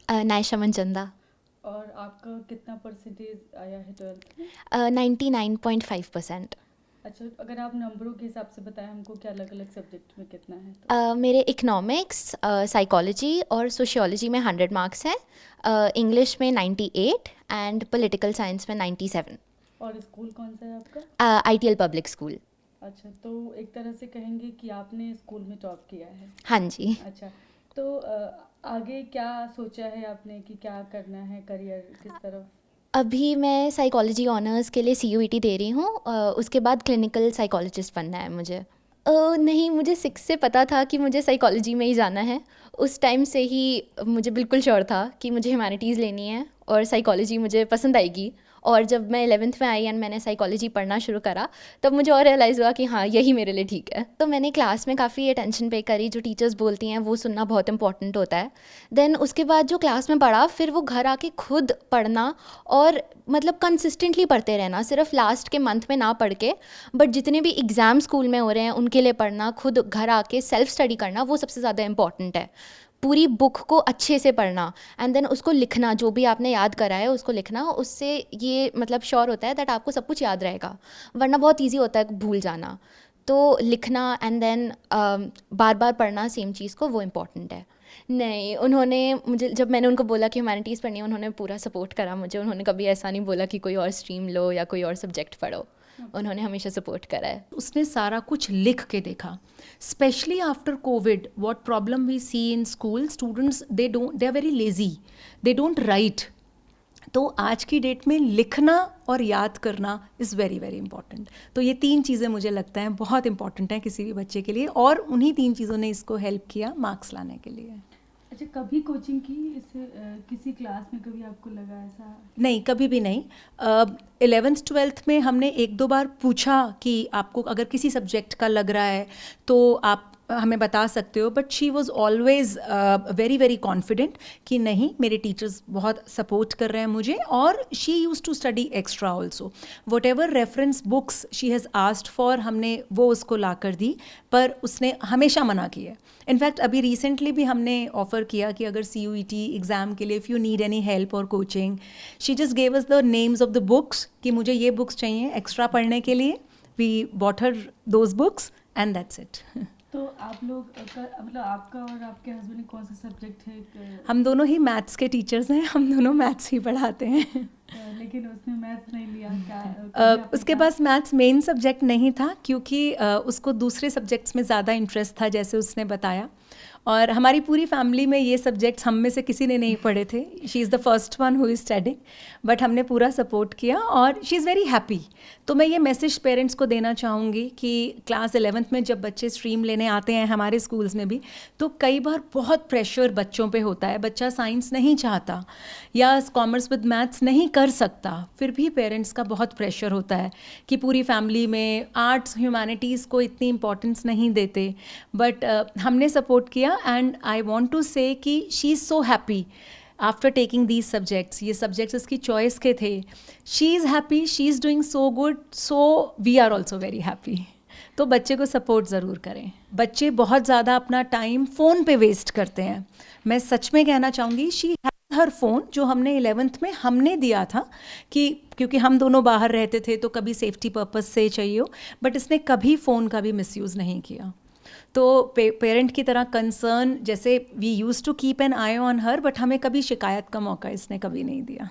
नायशा मनचंदा। और आपका कितना परसेंटेज आया है 12th में? 99.5%। अच्छा, अगर आप नंबरों के हिसाब से बताएं हमको कि अलग अलग सब्जेक्ट में कितना है तो। मेरे इकोनॉमिक्स, साइकोलॉजी और सोशियोलॉजी में 100 मार्क्स हैं, इंग्लिश में 98 एंड पॉलिटिकल साइंस में 97। और स्कूल कौन सा है आपका? ITL public school. अच्छा, तो एक तरह से कहेंगे कि आपने स्कूल में टॉप किया है। हाँ जी। अच्छा, तो आगे क्या सोचा है आपने कि क्या करना है, करियर किस तरफ? अभी मैं साइकोलॉजी ऑनर्स के लिए सीयूईटी दे रही हूँ, उसके बाद क्लिनिकल साइकोलॉजिस्ट बनना है मुझे। नहीं, मुझे 6 से पता था कि मुझे साइकोलॉजी में ही जाना है। उस टाइम से ही मुझे बिल्कुल श्योर था कि मुझे ह्यूमैनिटीज़ लेनी है और साइकोलॉजी मुझे पसंद आएगी। और जब मैं 11th में आई एंड मैंने साइकोलॉजी पढ़ना शुरू करा, तब मुझे और रियलाइज़ हुआ कि हाँ, यही मेरे लिए ठीक है। तो मैंने क्लास में काफ़ी अटेंशन पे करी, जो टीचर्स बोलती हैं वो सुनना बहुत इंपॉर्टेंट होता है। देन उसके बाद जो क्लास में पढ़ा, फिर वो घर आके खुद पढ़ना और मतलब कंसिस्टेंटली पढ़ते रहना, सिर्फ लास्ट के मंथ में ना पढ़ के, बट जितने भी एग्ज़ाम स्कूल में हो रहे हैं उनके लिए पढ़ना, खुद घर आके सेल्फ स्टडी करना, वो सबसे ज़्यादा इंपॉर्टेंट है। पूरी बुक को अच्छे से पढ़ना एंड देन उसको लिखना, जो भी आपने याद करा है उसको लिखना, उससे ये मतलब श्योर होता है दैट आपको सब कुछ याद रहेगा, वरना बहुत ईजी होता है भूल जाना। तो लिखना एंड देन बार बार पढ़ना सेम चीज़ को, वो इम्पॉर्टेंट है। नहीं, उन्होंने मुझे, जब मैंने उनको बोला कि ह्यूमैनिटीज़ पढ़नी है, उन्होंने पूरा सपोर्ट करा मुझे। उन्होंने कभी ऐसा नहीं बोला कि कोई और स्ट्रीम लो या कोई और सब्जेक्ट पढ़ो। उन्होंने हमेशा सपोर्ट करा है। उसने सारा कुछ लिख के देखा। Specially after covid, what problem we see in school, students they are very lazy, they don't write. तो आज की डेट में लिखना और याद करना इज़ वेरी वेरी इंपॉर्टेंट। तो ये 3 चीज़ें मुझे लगता है बहुत इंपॉर्टेंट हैं किसी भी बच्चे के लिए, और उन्हीं 3 चीज़ों ने इसको हेल्प किया मार्क्स लाने के लिए। अच्छा, कभी कोचिंग की इससे किसी क्लास में कभी आपको लगा ऐसा? नहीं, कभी भी नहीं। 11th 12th में हमने 1-2 बार पूछा कि आपको अगर किसी सब्जेक्ट का लग रहा है तो आप हमें बता सकते हो, but she was always very very confident कि नहीं, मेरे टीचर्स बहुत सपोर्ट कर रहे हैं मुझे। और she use to study extra also, whatever reference books she has asked for, हमने वो उसको ला कर दी, पर उसने हमेशा मना किया। इनफैक्ट अभी रिसेंटली भी हमने ऑफ़र किया कि अगर CUET एग्ज़ाम के लिए if you need any help और coaching, she just gave us the names of the books कि मुझे ये बुक्स चाहिए एक्स्ट्रा पढ़ने के लिए। We bought her those books and that's it. तो आप लोग मतलब आपका और आपके हस्बैंड कौन सा सब्जेक्ट है हम दोनों ही मैथ्स के टीचर्स हैं, हम दोनों मैथ्स ही पढ़ाते हैं। लेकिन उसने मैथ्स नहीं लिया क्या? कभी आपने उसके कहा? पास मैथ्स मेन सब्जेक्ट नहीं था, क्योंकि उसको दूसरे सब्जेक्ट्स में ज़्यादा इंटरेस्ट था, जैसे उसने बताया। और हमारी पूरी फैमिली में ये सब्जेक्ट्स हम में से किसी ने नहीं पढ़े थे। She is the first one who is studying, but हमने पूरा सपोर्ट किया और शी इज़ वेरी हैप्पी। तो मैं ये मैसेज पेरेंट्स को देना चाहूँगी कि क्लास 11th में जब बच्चे स्ट्रीम लेने आते हैं हमारे स्कूल्स में भी, तो कई बार बहुत प्रेशर बच्चों पे होता है। बच्चा साइंस नहीं चाहता या कॉमर्स विद मैथ्स नहीं कर सकता, फिर भी पेरेंट्स का बहुत प्रेशर होता है कि पूरी फैमिली में आर्ट्स ह्यूमैनिटीज़ को इतनी इम्पोर्टेंस नहीं देते। बट हमने सपोर्ट किया and I want to say कि she is so happy after taking these subjects. ये सब्जेक्ट्स उसकी चॉइस के थे। She is happy, she is doing so good, so we are also very happy. तो बच्चे को सपोर्ट ज़रूर करें। बच्चे बहुत ज़्यादा अपना टाइम फ़ोन पे वेस्ट करते हैं। मैं सच में कहना चाहूँगी, शी हैज़ हर फ़ोन, जो हमने 11th में हमने दिया था कि क्योंकि हम दोनों बाहर रहते थे तो कभी सेफ्टी पर्पस से चाहिए हो, बट इसने कभी फ़ोन का भी मिसयूज़ नहीं किया। तो पेरेंट की तरह कंसर्न, जैसे we use to keep an eye on her, but हमें कभी शिकायत का मौका इसने कभी नहीं दिया।